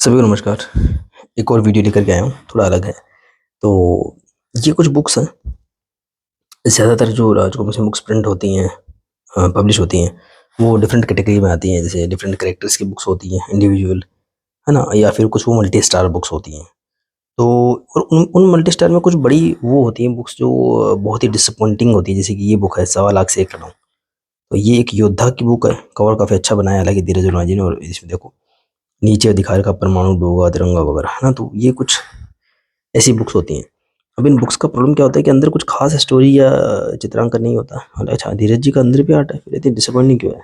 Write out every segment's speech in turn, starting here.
सभी को नमस्कार। एक और वीडियो लेकर के आया हूँ, थोड़ा अलग है। तो ये कुछ बुक्स हैं, ज़्यादातर जो राजकमल से बुक्स प्रिंट होती हैं, पब्लिश होती हैं, वो डिफरेंट कैटेगरी में आती हैं। जैसे डिफरेंट कैरेक्टर्स की बुक्स होती हैं, इंडिविजुअल, है ना? या फिर कुछ वो मल्टी स्टार बुक्स होती हैं। तो और उन मल्टी स्टार में कुछ बड़ी वो होती हैं बुक्स जो बहुत ही डिसअपॉइंटिंग होती है। जैसे कि ये बुक है सवा लाख से एक लड़ाऊँ। तो ये एक योद्धा की बुक है, कवर काफ़ी अच्छा बनाया है हालाँकि धीरज जी ने। और इसमें देखो नीचे दिखा रखा परमाणु डोगा तिरंगा वगैरह, है ना? तो ये कुछ ऐसी बुक्स होती हैं। अब इन बुक्स का प्रॉब्लम क्या होता है कि अंदर कुछ खास स्टोरी या चित्रांकन नहीं होता। अच्छा, धीरज जी का अंदर भी आर्ट है, फिर इतनी डिसअपॉइंटिंग क्यों है?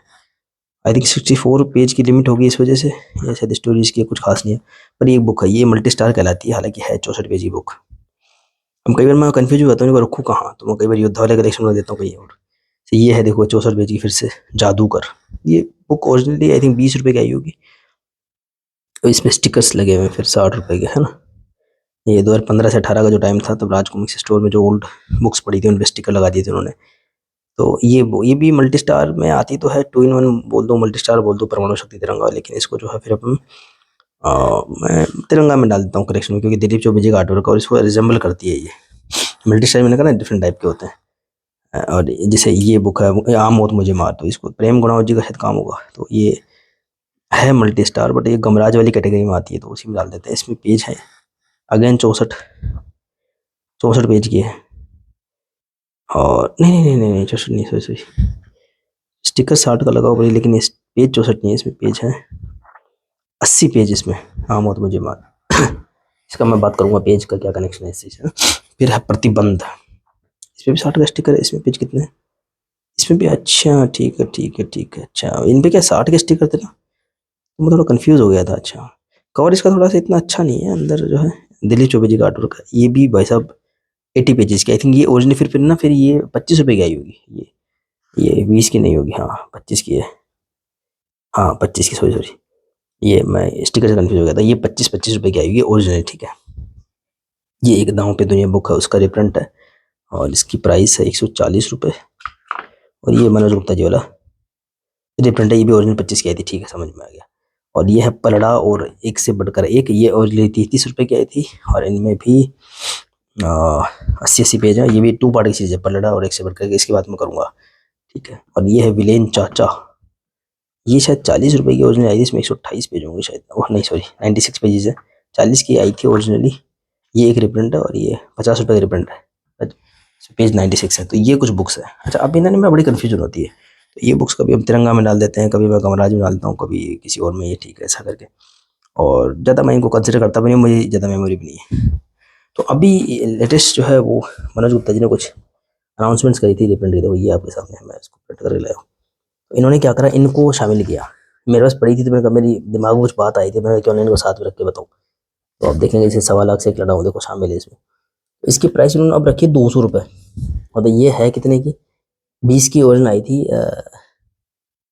आई थिंक 64 पेज की लिमिट होगी इस वजह से, या शायद स्टोरीज की कुछ खास नहीं है। पर ये बुक है, ये मल्टी स्टार कहलाती है, हालांकि है 64 पेज की बुक। अब कई बार मैं कंफ्यूज हो जाता हूँ, इनको रखूँ कहाँ, तो मैं कई बार योद्धा वाले कलेक्शन में देता हूँ कहीं और। तो ये है देखो 64 पेज की, फिर से जादूगर। ये बुक ओरिजिनली आई थिंक 20 रुपए की आई होगी, और इसमें स्टिकर्स लगे हुए हैं फिर 60 रुपए के, है ना? ये 2015 से 18 का जो टाइम था, तब राज कॉमिक्स स्टोर में जो ओल्ड बुक्स पड़ी थी उन पे स्टिकर लगा दिए थे उन्होंने। तो ये भी मल्टी स्टार में आती तो है, टू इन वन बोल दो, मल्टी स्टार बोल दो, परमाणु शक्ति तिरंगा। लेकिन इसको जो है फिर अपन मैं तिरंगा में डाल देता हूँ कलेक्शन में, क्योंकि दिलीप चौबे जी का आर्टवर्क और इसको रिजेंबल करती है ये। मल्टी स्टार मैंने कहा ना डिफरेंट टाइप के होते हैं। और जैसे ये बुक है आम मौत मुझे मार, तो इसको प्रेम गुणावत जी का शायद काम होगा। तो ये है मल्टी स्टार, बट ये गमराज वाली कैटेगरी में आती है, तो उसी में डाल देते हैं। इसमें पेज है अगेन 64 पेज की है। और नहीं नहीं नहीं नहीं नहीं 64 नहीं, सॉरी सॉरी, स्टिकर 60 का लगा हुआ है, लेकिन इस पेज 64 नहीं है, इसमें पेज है 80 पेज इसमें। हाँ मौत मुझे मार। इसका मैं बात करूंगा पेज का क्या कनेक्शन है इस चीज से। फिर है प्रतिबंध, इसमें भी 60 का स्टिकर है। इसमें पेज कितने हैं? इसमें भी, अच्छा ठीक है ठीक है ठीक है। अच्छा, इन पे क्या 60 के स्टिकर थे ना? तो मैं थोड़ा कंफ्यूज हो गया था। अच्छा, कवर इसका थोड़ा सा इतना अच्छा नहीं है, अंदर जो है दिलीप चौबे जी का आर्टवर्क है। ये भी भाई साहब 80 पेजेस की आई थिंक। ये ओरिजिनल फिर ना, फिर ये 25 रुपए की आई होगी ये 20 की नहीं होगी, हाँ 25 की है। हाँ 25 की, सॉरी सॉरी, ये मैं स्टिकर से कंफ्यूज हो गया था। ये 25 रुपए की आएगी ओरिजिनल, ठीक है। ये एक दांव पे दुनिया बुक है, उसका रिप्रिंट है, और इसकी प्राइस है 140 रुपये। और ये मनोज गुप्ता जी वाला रिप्रिंट है, ये भी ओरिजिनल 25 की आई थी, ठीक है समझ में आ गया। और ये है पलड़ा और एक से बढ़कर एक, ये ओरिजिनल 30 रुपए की आई थी। और इनमें भी 80 80 पेज है। ये भी टू पार्ट की चीज़ है, पलड़ा और एक से बढ़कर एक, इसकी बात मैं करूँगा, ठीक है। और ये है विलेन चाचा, ये शायद 40 रुपए की ओरिजिनल आई थी। इसमें 128 पेज होंगे शायद, ओह नहीं सॉरी 96 पेजेस है। 40 की आई थी ओरिजिनली। ये एक रिप्रिंट है, और ये 50 रुपए का रिप्रिंट है। पेज 96 है। तो ये कुछ बुक्स है। अच्छा, अब इन्होंने में बड़ी कन्फ्यूजन होती है। तो ये बुक्स कभी हम तिरंगा में डाल देते हैं, कभी मैं कमराज में डालता हूँ, कभी किसी और में, ये ठीक है ऐसा करके। और ज़्यादा मैं इनको कंसिडर करता भी नहीं, मुझे ज़्यादा मेमोरी भी नहीं है। तो अभी लेटेस्ट जो है वो मनोज गुप्ता जी ने कुछ अनाउंसमेंट्स करी थी रिप्रिंट की, तो ये आपके सामने है, मैं इसको प्रिंट करके लाया हूँ। तो इन्होंने क्या करा, इनको शामिल किया। मेरे पास पड़ी थी, तो मैंने कहा, मेरी दिमाग में कुछ बात आई थी, मैंने क्यों नहीं इनको साथ में रख के बताऊँ। तो आप देखेंगे इसे सवा लाख से एक लड़ा हूँ, देखो शामिल है इसमें। तो इसकी प्राइस इन्होंने अब रखी है 200 रुपये। और तो ये है कितने की, 20 की ओरिजिनल आई थी,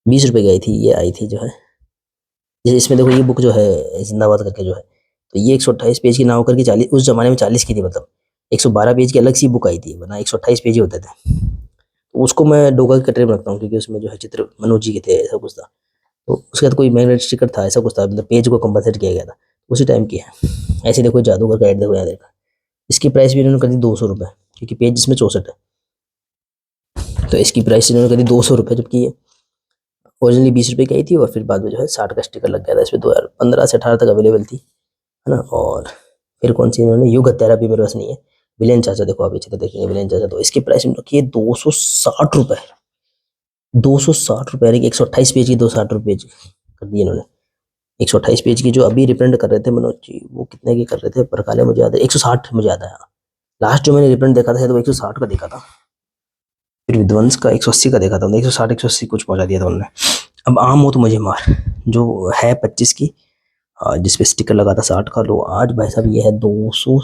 20 रुपए की आई थी, ये आई थी जो है। जैसे इसमें देखो ये बुक जो है जिंदाबाद करके जो है, तो ये 128 पेज की ना होकर के 40, उस जमाने में 40 की थी, मतलब 112 पेज की अलग सी बुक आई थी, वरना 128 पेज ही होते थे। तो उसको मैं डोगा की कटरे में रखता हूँ, क्योंकि उसमें जो है चित्र मनोज जी के थे, ऐसा कुछ था। तो उसके बाद कोई मैग्नेट स्टिकर था, ऐसा कुछ था, मतलब पेज को कंपनसेट किया गया था, उसी टाइम की है। ऐसे देखो जादूगर का एड देखो यहाँ देखा। इसकी प्राइस भी इन्होंने कर दी 200 रुपये, क्योंकि पेज इसमें 64 है। तो इसकी प्राइस इन्होंने कर दी 200 रुपये, जबकि ये ओरिजिनली 20 रुपये की आई थी, और फिर बाद में जो है 60 का स्टिकर लग गया था इसमें। 2015 से 18 तक अवेलेबल थी, है ना? और फिर कौन सी इन्होंने, युग हत्यारा भी मेरे पास नहीं है। विलेन चाचा देखो, आप अच्छे देखेंगे विलेन चाचा, तो इसकी प्राइस इन्होंने रखी है 260 रुपये। 260 रुपये, यानी कि 128 पेज की 260 रुपये कर दी इन्होंने। 128 पेज की जो अभी रिप्रिंट कर रहे थे मनोज जी, वो कितने की कर रहे थे पर काले, मुझे याद है 160 मुझे याद है। हाँ, लास्ट जो मैंने रिप्रिंट देखा था तो 160 का देखा था। फिर विध्वंस का 180 का देखा था, 160 180 कुछ पहुंचा दिया था उन्होंने। अब आम हो तो मुझे मार, जो है 25 की, जिसपे स्टिकर लगा था 60 का, लो आज भाई साहब ये है 200।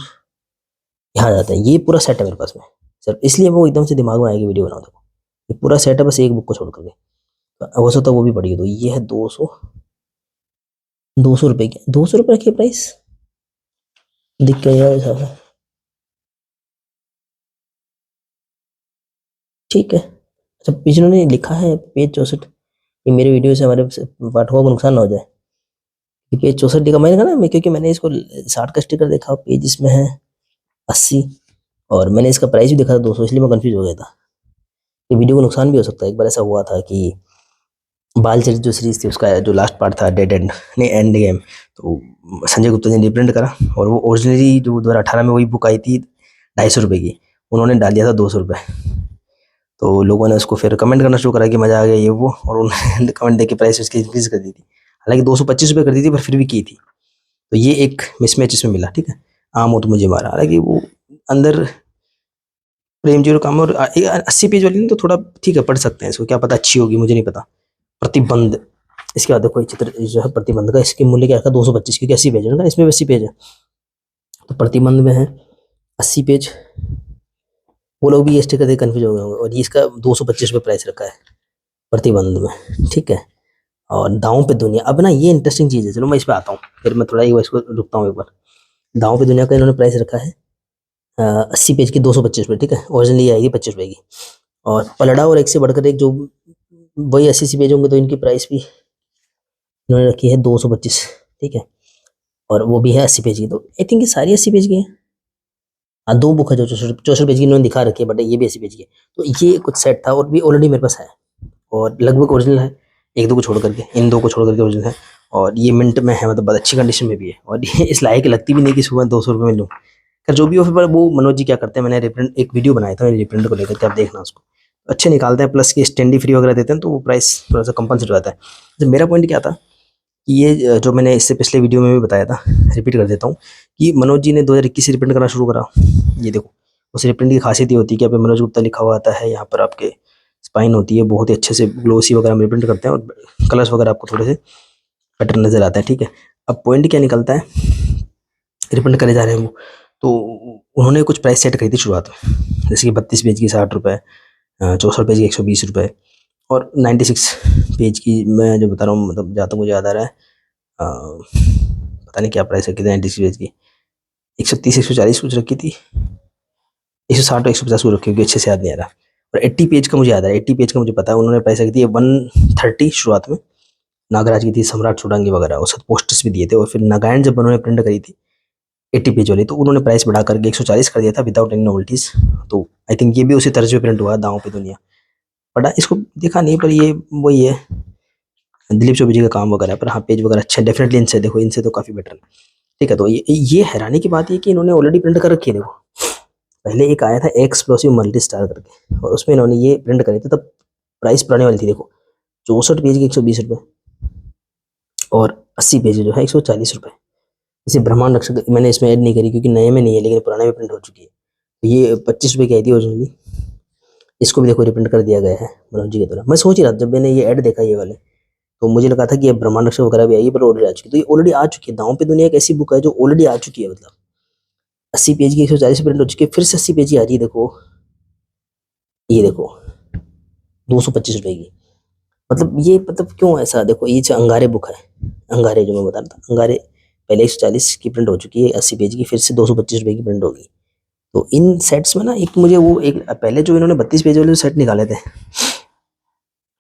यहाँ जाता है, ये पूरा सेट है मेरे पास में सर, इसलिए वो एकदम से दिमाग में आएगी वीडियो बनाओ। देखो ये पूरा सेट है, बस एक बुक को छोड़ करके, हो सकता है वो भी पड़ी है। तो ये है 200 रुपए की, 200 रुपये की प्राइस दिख के यार साहब, ठीक है। अच्छा, पीछे उन्होंने लिखा है पेज 64। ये मेरे वीडियो से हमारे पाठकों को नुकसान ना हो जाए, ये पेज 64 का मैंने कहा ना, मैं क्योंकि मैंने इसको 60 का स्टिकर देखा, पेज इसमें है 80, और मैंने इसका प्राइस भी देखा था 200, इसलिए मैं कंफ्यूज हो गया था। ये वीडियो को नुकसान भी हो सकता है। एक बार ऐसा हुआ था कि बाल चरित जो सीरीज थी उसका जो लास्ट पार्ट था डेड एंड, नहीं एंड गेम, तो संजय गुप्ता जी ने रिप्रिंट करा, और वो ओरिजिनली जो 2018 में वही बुक आई थी 250 रुपये की, उन्होंने डाल दिया था 200 रुपये। तो लोगों ने उसको फिर कमेंट करना शुरू करा कि मजा आ गया ये वो, और उन्होंने कमेंट देख के प्राइस उसकी इंक्रीज कर दी थी। हालांकि 225 रुपये कर दी थी, पर फिर भी की थी। तो ये एक मिसमैच इसमें मिला, ठीक है। आम हो तो मुझे मारा, हालांकि वो अंदर प्रेम जी और काम, और 80 पेज वाली ना तो थोड़ा ठीक है, पढ़ सकते हैं इसको, क्या पता अच्छी होगी, मुझे नहीं पता। प्रतिबंध, इसके बाद देखो ये चित्र जो है प्रतिबंध का, इसकी मूल्य क्या रखा 225, क्योंकि 80 पेज है ना, इसमें भी 80 पेज है। तो प्रतिबंध में है 80 पेज। वो लोग भी ये स्टिकर देख कन्फ्यूज हो गए होंगे, और ये इसका 225 रुपये प्राइस रखा है प्रतिबंध में, ठीक है। और दांव पे दुनिया, अब ना ये इंटरेस्टिंग चीज़ है, चलो मैं इस पे आता हूँ, फिर मैं थोड़ा इसको रुकता हूँ एक बार। दांव पे दुनिया का इन्होंने प्राइस रखा है 80 पेज की 225 रुपये, ठीक है। ओरिजिनली आएगी 25 रुपये की। और पलड़ा और एक से बढ़कर एक जो वही 80 पेज होंगे, तो इनकी प्राइस भी इन्होंने रखी है 225, ठीक है। और वो भी है 80 पेज की, तो आई थिंक ये सारी 80 पेज की है। हाँ, दो बुक है जो 64 पेज की इन्होंने दिखा रखी है, बट ये भी 80 पेज की है। तो ये कुछ सेट था, और भी ऑलरेडी मेरे पास है, और लगभग ओरिजिनल है, एक दो को छोड़ करके, इन दो को छोड़ करके ओरिजिनल है। और ये मिंट में है, मतलब बहुत अच्छी कंडीशन में भी है, और ये इस लायक लगती भी नहीं कि सुबह 200 रुपये में लूँ। खैर जो भी हो, फिर वो मनोज जी क्या करते हैं, मैंने रिप्रिंट एक वीडियो बनाया था रिप्रिंट को लेकर के, आप देखना उसको, अच्छे निकालते हैं, प्लस की स्टैंडी फ्री वगैरह देते हैं, तो वो प्राइस थोड़ा सा कंपनसेट हो जाता है। तो मेरा पॉइंट क्या था कि ये जो मैंने इससे पिछले वीडियो में भी बताया था, रिपीट कर देता हूँ, कि मनोज जी ने 2021 से रिप्रिंट करना शुरू करा। ये देखो, उस रिप्रिंट की खासियत ये होती है कि यहाँ पे मनोज गुप्ता लिखा हुआ आता है, यहाँ पर आपके स्पाइन होती है, बहुत ही अच्छे से ग्लोसी वगैरह में रिप्रिंट करते हैं, और कलर्स वगैरह आपको थोड़े से पैटर्न नजर आता है, ठीक है। अब पॉइंट क्या निकलता है, रिप्रिंट करे जा रहे हैं वो, तो उन्होंने कुछ प्राइस सेट करी थी शुरुआत में, जैसे कि 32 पेज की 60 रुपये, 64 पेज की 120 रुपये, और 96 पेज की मैं जो बता रहा हूँ, मतलब जहाँ तक मुझे याद आ रहा है, पता नहीं क्या प्राइस रखी थी 96 पेज की, 130 140 कुछ रखी थी, 160 और 150 को रखी होगी, अच्छे से याद नहीं आ रहा। और 80 पेज का मुझे याद है, 80 पेज का मुझे पता है, उन्होंने प्राइस रखी थी 130 शुरुआत में, नागराज की थी, सम्राट चौड़ंगी वगैरह, और साथ पोस्टर्स भी दिए थे। और फिर नागायण जब उन्होंने प्रिंट करी थी 80 पेज वाली, तो उन्होंने प्राइस बढ़ा करके 140 कर दिया था विदाउट एनी नोवेल्टीज। तो आई थिंक ये भी उसी तरह से प्रिंट हुआ दांव पे दुनिया, बड़ा इसको देखा नहीं, पर ये वही है दिलीप चौबे जी का काम वगैरह, पर हाँ पेज वगैरह अच्छा है डेफिनेटली, इनसे देखो, इनसे तो काफ़ी बेटर है, ठीक है। तो ये हैरानी की बात ये कि इन्होंने ऑलरेडी प्रिंट कर रखी है, देखो पहले एक आया था एक्सप्लोसिव मल्टी स्टार करके, और उसमें इन्होंने ये प्रिंट करी थी, तब प्राइस पुराने वाली थी, देखो 64 पेज की 120 रुपये, और 80 पेज जो है 140 रुपये। इसे ब्रह्मांड रक्षक मैंने इसमें ऐड नहीं करी, क्योंकि नए में नहीं है, लेकिन पुराने में प्रिंट हो चुकी है। तो ये 25 रुपये की आई थी ओरिजिनली, इसको भी देखो रिप्रिंट कर दिया गया है मनोज जी के द्वारा। मैं सोच ही रहा था जब मैंने ये ऐड देखा ये वाले, तो मुझे लगा था कि ये ब्रह्मांड रक्षक वगैरह भी आई, पर ऑलरेडी आ चुकी, तो ये ऑलरेडी आ चुकी है। दांव पे दुनिया एक ऐसी बुक है जो ऑलरेडी आ चुकी है, मतलब 80 पेज की 140 प्रिंट हो चुकी है, फिर से 80 पेज की आ रही है, देखो ये देखो 225 रुपये की। मतलब ये मतलब क्यों ऐसा, देखो ये जो अंगारे बुक है, अंगारे जो मैं बता रहा था, अंगारे पहले 140 की प्रिंट हो चुकी है 80 पेज की, फिर से 225 रुपये की प्रिंट होगी। तो इन सेट्स में ना एक मुझे वो एक पहले जो इन्होंने 32 पेज वाले सेट निकाले थे,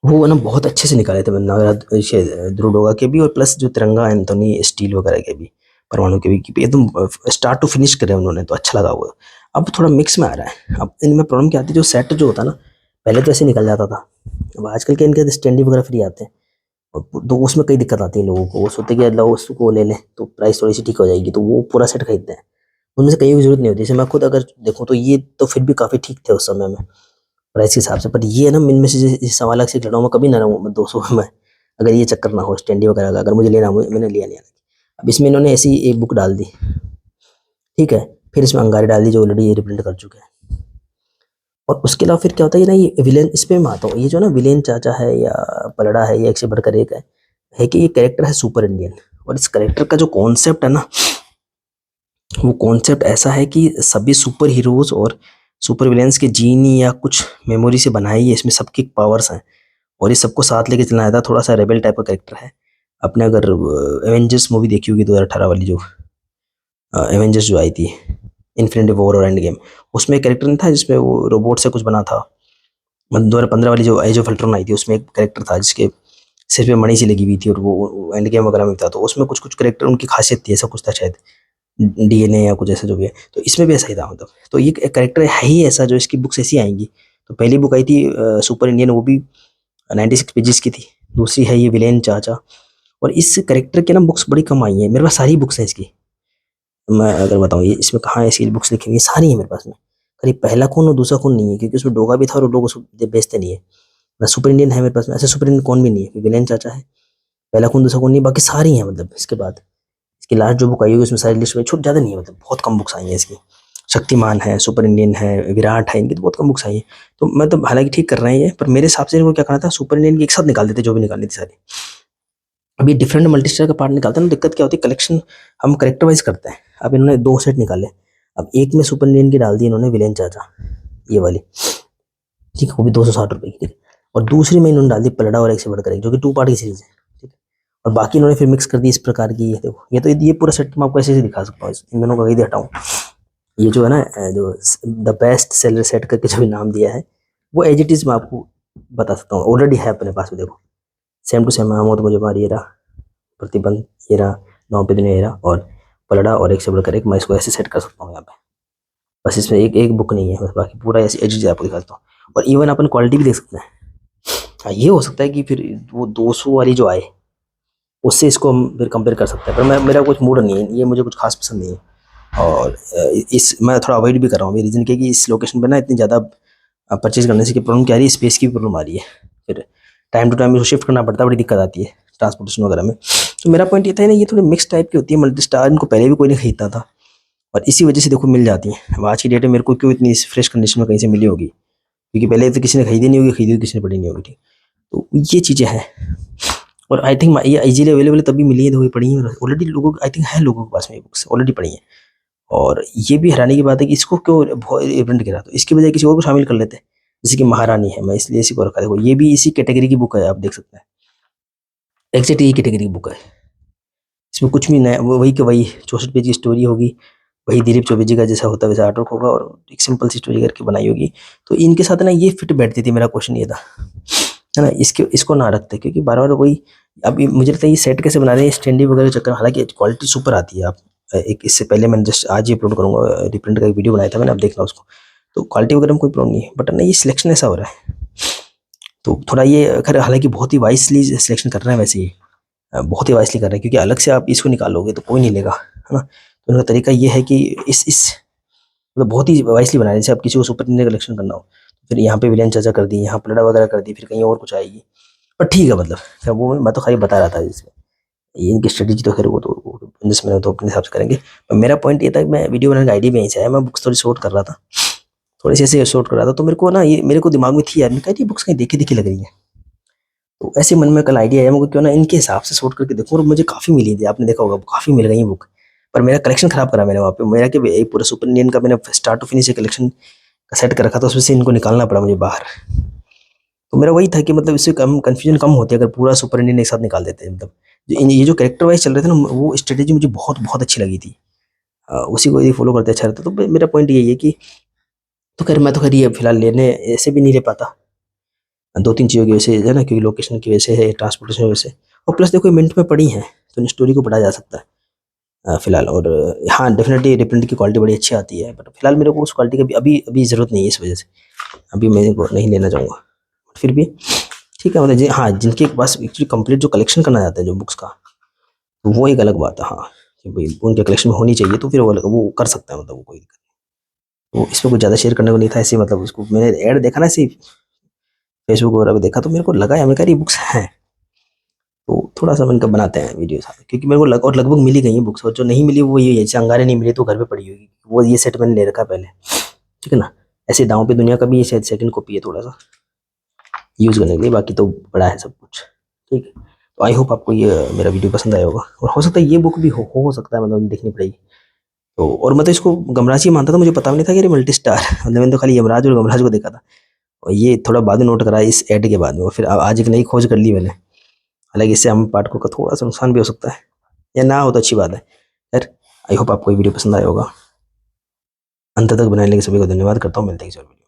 वो ना बहुत अच्छे से निकाले थे, ध्रुव डोगा के भी, और प्लस जो तिरंगा एंथोनी स्टील वगैरह के भी, परमाणु के भी, कि एकदम स्टार्ट टू फिनिश करे उन्होंने, तो अच्छा लगा वो। अब थोड़ा मिक्स में आ रहा है, अब इनमें प्रॉब्लम क्या आती है, जो सेट जो होता है ना, पहले तो ऐसे निकल जाता था, अब आजकल के इनके स्टैंडी वगैरह फ्री आते हैं, तो उसमें कई दिक्कत आती है लोगों को, वो सोचते कि लो उसको ले लें तो प्राइस थोड़ी सी ठीक हो जाएगी, तो वो पूरा सेट खरीदते हैं, उनमें से कहीं की जरूरत नहीं होती। जैसे मैं खुद अगर देखूँ तो ये तो फिर भी काफ़ी ठीक थे उस समय में प्राइस के हिसाब से, पर ये ना इनमें से 1.25 लाख से लड़ा मैं कभी ना रहूँ मैं 200 में, अगर ये चक्कर ना हो स्टैंडी वगैरह का, अगर मुझे लेना हो, मैंने लिया नहीं। अब इसमें इन्होंने ऐसी एक बुक डाल दी, ठीक है, फिर इसमें अंगारे डाल दी जो ऑलरेडी ये रिप्रिंट कर चुके हैं। और उसके अलावा फिर क्या होता है कि ना, ये विलेन, इस पे मैं आता हूँ, ये जो ना विलेन चाचा है या पलड़ा है, या एक से बढ़कर एक है कि ये कैरेक्टर है सुपर इंडियन, और इस कैरेक्टर का जो कॉन्सेप्ट है ना, वो कॉन्सेप्ट ऐसा है कि सभी सुपर हीरोज और सुपर विलेंस के जीनी या कुछ मेमोरी से बनाई है, इसमें सबकी पावर्स हैं, और ये सबको साथ लेके चलना था। थोड़ा सा रेबल टाइप का कैरेक्टर है। आपने अगर एवेंजर्स मूवी देखी होगी 2018 वाली, जो एवेंजर्स जो आई थी, इन्फिनिटी वॉर और एंड गेम, उसमें एक कैरेक्टर नहीं था जिसमें वो रोबोट से कुछ बना था। मतलब 2015 वाली जो एज ऑफ अल्ट्रॉन आई थी, उसमें एक कैरेक्टर था जिसके सिर पे मणि सी लगी हुई थी और वो एंड गेम वगैरह में था, तो उसमें कुछ कुछ करेक्टर उनकी खासियत थी, ऐसा कुछ था शायद, डीएनए या कुछ ऐसा जो भी है, तो इसमें भी ऐसा ही था मतलब। तो ये करेक्टर है ही ऐसा जो इसकी बुक्स ऐसी आएंगी। तो पहली बुक आई थी सुपर इंडियन, वो भी 96 पेजेस की थी। दूसरी है ये विलेन चाचा। और इस करेक्टर के ना बुक्स बड़ी कम आई हैं, मेरे पास सारी बुक्स हैं इसकी। मैं अगर बताऊँ ये इसमें कहाँ है इसकी बुक्स लिखी हुई है, सारी है मेरे पास में। खाली पहला खून और दूसरा खून नहीं है, क्योंकि उसमें डोगा भी था और लोग उसको बेचते नहीं है। ना सुपर इंडियन है मेरे पास में, ऐसे सुपर इंडियन कौन भी नहीं है, विलेन चाचा है, पहला खून दूसरा खून नहीं, बाकी सारी हैं मतलब। इसके बाद इसकी लास्ट जो बुक आई होगी उसमें सारी लिस्ट में छूट ज़्यादा नहीं है, मतलब बहुत कम बुक्स आई हैं इसकी। शक्तिमान है, सुपर इंडियन है, विराट है, इनकी तो बहुत कम बुक्स आई हैं। तो मैं तो हालांकि ठीक कर रहे हैं ये, पर मेरे हिसाब से इनको क्या करना था, सुपर इंडियन की एक साथ निकाल देते जो भी निकालनी थी सारी। अभी डिफरेंट मल्टीस्टार का पार्ट निकालते हैं ना, दिक्कत क्या होती है, कलेक्शन हम करेक्टर वाइज करते हैं। अब इन्होंने 2 सेट निकाले, अब एक में सुपर इंडियन की डाल दी इन्होंने विलेन चाचा, ये वाली, ठीक है, वो भी 260 रुपए की, ठीक है। और दूसरी में इन्होंने डाल दी पलड़ा और एक से बढ़कर एक, जो कि 2 पार्ट की सीरीज है, ठीक है। और बाकी इन्होंने फिर मिक्स कर दी इस प्रकार की, ये देखो, ये तो ये पूरा सेट मैं आपको ऐसे ही दिखा सकता हूँ, इन दोनों को कहीं हटाऊँ। ये जो है ना जो द बेस्ट सेलर सेट करके जो भी नाम दिया है, वो एज इट इज मैं आपको बता सकता हूँ, ऑलरेडी है अपने पास में, देखो सेम टू सेम, आमोद मुझे मार, ये रहा प्रतिबंध, ये रहा नौ पे दुनिया, ये रहा, और पलड़ा और एक से बढ़कर एक, मैं इसको ऐसे सेट कर सकता हूँ यहाँ पे। बस इसमें एक एक बुक नहीं है, बस बाकी पूरा ऐसे एज आपको दिखाता हूँ। और इवन अपन क्वालिटी भी देख सकते हैं। हाँ, ये हो सकता है कि फिर वो 200 वाली जो आए उससे इसको हम फिर कंपेयर कर सकते हैं, पर मैं मेरा कुछ मूड नहीं है, ये मुझे कुछ खास पसंद नहीं है। और इस मैं थोड़ा अवॉइड भी कर रहा हूँ, रीज़न क्या है कि इस लोकेशन पे ना इतनी ज़्यादा परचेज करने से की प्रॉब्लम क्या आ रही है, स्पेस की भी प्रॉब्लम आ रही है। फिर टाइम टू टाइम इसको शिफ्ट करना पड़ता है, बड़ी दिक्कत आती है ट्रांसपोर्टेशन वगैरह में। तो मेरा पॉइंट ये था ना, ये थोड़ी मिक्स टाइप की होती है, मल्टी स्टार इनको पहले भी कोई नहीं खरीदता था, और इसी वजह से देखो मिल जाती है। अब आज की डेट में मेरे को क्यों इतनी फ्रेश कंडीशन में कहीं से मिली होगी, क्योंकि पहले तो किसी ने खरीदी नहीं होगी, खरीदी हुई किसी ने पड़ी नहीं होगी, ठीक। तो ये चीज़ें हैं। और आई थिंक ये इजीली अवेलेबल तभी मिली है, तो पड़ी हैं ऑलरेडी लोगों, आई थिंक है लोगों के पास में ये बुक्स ऑलरेडी पड़ी हैं। और ये भी हैरानी की बात है कि इसको क्यों इवेंट गिरा, तो इसकी बजाय किसी और को शामिल कर लेते हैं, जैसे कि महारानी है, मैं इसलिए इसी को रखा। देखो ये भी इसी कैटेगरी की बुक है, आप देख सकते हैं, एग्जैक्ट यही कैटेगरी की बुक है। इसमें कुछ भी नया, वही कि वही 64 पेज की स्टोरी होगी, वही दिलीप चौबे जी का जैसा होता है वैसा आर्टवर्क होगा, और एक सिंपल सी स्टोरी करके बनाई होगी। तो इनके साथ ना ये फिट बैठती थी, मेरा क्वेश्चन ये था, है ना, इसके इसको ना रखते, क्योंकि बार बार वही। अभी मुझे लगता है ये सेट कैसे बना रहे हैं, स्टैंडी वगैरह चक्कर, हालांकि क्वालिटी सुपर आती है। आप एक इससे पहले मैंने जस्ट आज ही अपलोड करूंगा, रिप्रिंट का एक वीडियो बनाया था मैंने, आप देखना उसको। तो क्वालिटी वगैरह में कोई प्रॉब्लम नहीं है, बट ना ये सिलेक्शन ऐसा हो रहा है, तो थोड़ा ये खैर, हालांकि बहुत ही वाइसली सिलेक्शन कर रहे हैं वैसे ही, बहुत ही वाइसली कर रहे हैं, क्योंकि अलग से आप इसको निकालोगे तो कोई नहीं लेगा, है ना। तो उनका तरीका ये है कि इस मतलब बहुत ही वाइसली बनाया, जैसे आप किसी को सुपर नींद कलेक्शन करना हो, फिर यहाँ पे विलेन चाचा कर दी, यहाँ पलड़ा वगैरह कर दी, फिर कहीं और कुछ आएगी, पर ठीक है मतलब। खैर वो मैं तो खाली बता रहा था इसमें, ये इनकी स्ट्रेटेजी तो खैर वो बिजनेसमैन तो अपने हिसाब से करेंगे। पर मेरा पॉइंट ये था कि मैं वीडियो बनाने का आइडिया भी यहीं से आया, मैं बुक्स थोड़ी शॉर्ट कर रहा था, थोड़ी सी ऐसे शॉर्ट कर रहा था, तो मेरे को ना ये मेरे को दिमाग में थी यार, मैं कहा ये बुक्स कहीं देखी दिखी लग रही है। तो ऐसे मन में कल आइडिया आया मुझे, क्यों ना इनके हिसाब से शॉर्ट करके देखूं, और मुझे काफ़ी मिली थी, आपने देखा होगा काफ़ी मिल गई बुक। पर मेरा कलेक्शन खराब करा मैंने वहाँ पे, मेरा कि एक पूरा सुपर इंडियन का मैंने स्टार्ट टू फिनिश कलेक्शन का सेट कर रखा था, उसमें से इनको निकालना पड़ा मुझे बाहर। तो मेरा वही था कि मतलब इससे कम कन्फ्यूजन कम होती है अगर पूरा सुपर इंडियन एक साथ निकाल देते हैं, मतलब ये जो कैरेक्टर वाइज चल रहे थे ना, वो स्ट्रेटेजी मुझे बहुत बहुत अच्छी लगी थी। उसी को यदि फॉलो करते अच्छा रहता, तो मेरा पॉइंट यही है कि, तो खैर मैं तो खैर ये फिलहाल लेने ऐसे भी नहीं ले पाता, 2-3 चीज़ों की वजह से है ना, क्योंकि लोकेशन की वजह से है, ट्रांसपोर्टेशन की वजह से, और प्लस देखो मिनट में पड़ी है, तो इन स्टोरी को पढ़ा जा सकता है फिलहाल। और हाँ डेफिनेटली रिप्रिंट की क्वालिटी बड़ी अच्छी आती है, बट फिलहाल मेरे को उस क्वालिटी की अभी अभी ज़रूरत नहीं है, इस वजह से अभी मैं को नहीं लेना चाहूँगा। फिर भी ठीक है, मतलब हाँ, जिनके पास एक्चुअली कंप्लीट जो कलेक्शन करना चाहते हैं जो बुक्स का, तो वो एक अलग बात है, हाँ, कि भाई उनके कलेक्शन में होनी चाहिए, तो फिर वो कर सकता है, मतलब वो कोई दिक्कत नहीं। वो इसमें कुछ ज़्यादा शेयर करने को नहीं था ऐसे, मतलब उसको मैंने ऐड देखा ना ऐसे फेसबुक वगैरह पे देखा, तो मेरे को लगा है, मैंने कहा ये बुक्स हैं, तो थोड़ा सा इनका बनाते हैं वीडियो साथ, क्योंकि मेरे को और लगभग मिल ही गई है बुक्स, और जो नहीं मिली वो ये है, जैसे अंगारे नहीं मिली तो घर पे पड़ी होगी, वो ये सेट मैंने ले रखा है पहले, ठीक है ना। ऐसे दांव पे दुनिया का भी ये शायद सेकंड कॉपी है, थोड़ा सा यूज़ करने के लिए, बाकी तो बड़ा है सब कुछ, ठीक है। तो आई होप आपको ये मेरा वीडियो पसंद आया होगा, और हो सकता है ये बुक भी हो सकता है, मतलब देखनी पड़ेगी। तो और मैं तो इसको गमराज ही मानता था, मुझे पता भी नहीं था कि ये मल्टी स्टार मतलब मैंने तो खाली यमराज और गमराज को देखा था, और ये थोड़ा बाद में नोट करा इस ऐड के बाद में, और फिर आज एक नई खोज कर ली मैंने। हालांकि इससे हम पाठकों का थोड़ा सा नुकसान भी हो सकता है, या ना हो तो अच्छी बात है। यार आई होप आपको ये वीडियो पसंद आया होगा, अंत तक बनाने के लिए सभी को धन्यवाद करता हूँ, मिलते हैं किसी और वीडियो में।